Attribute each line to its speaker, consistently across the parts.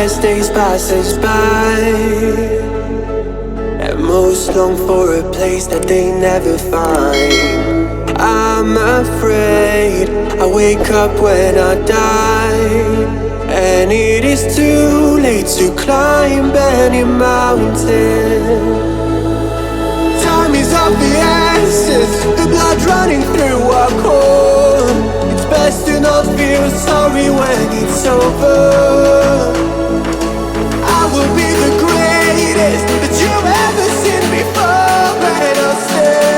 Speaker 1: as days pass us by, and most long for a place that they never find. I'm afraid I wake up when I die, and it is too late to climb any mountain. Time is of the essence, the blood running through our core. It's best to not feel sorry when it's over. I will be the greatest that you've ever seen before, and I'll stay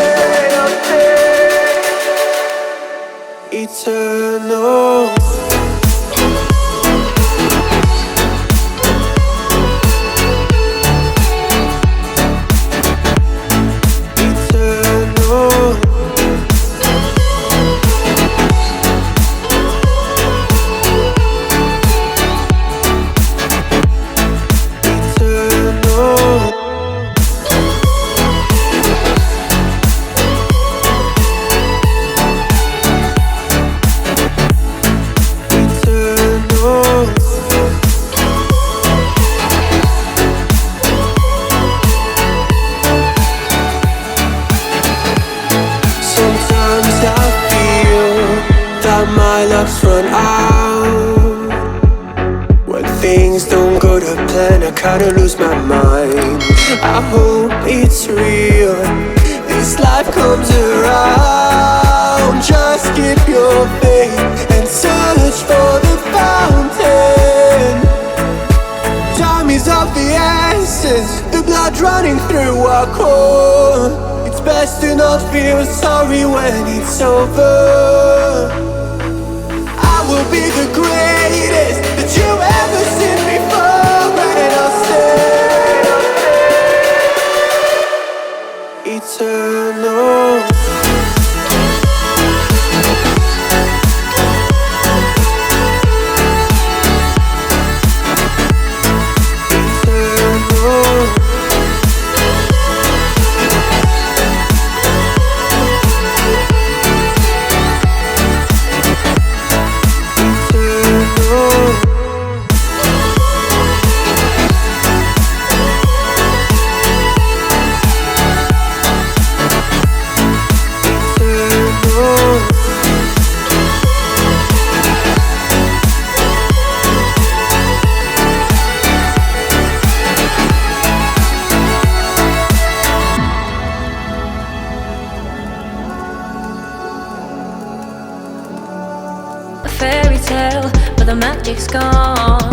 Speaker 1: eternal. My luck's run out. When things don't go to plan, I kinda lose my mind. I hope it's real, this life comes around. Just keep your faith and search for the fountain. Time is of the essence, the blood running through our core. It's best to not feel sorry when it's over. Will be the greatest that you've ever seen before, and I'll stay eternal.
Speaker 2: Fairy tale, but the magic's gone.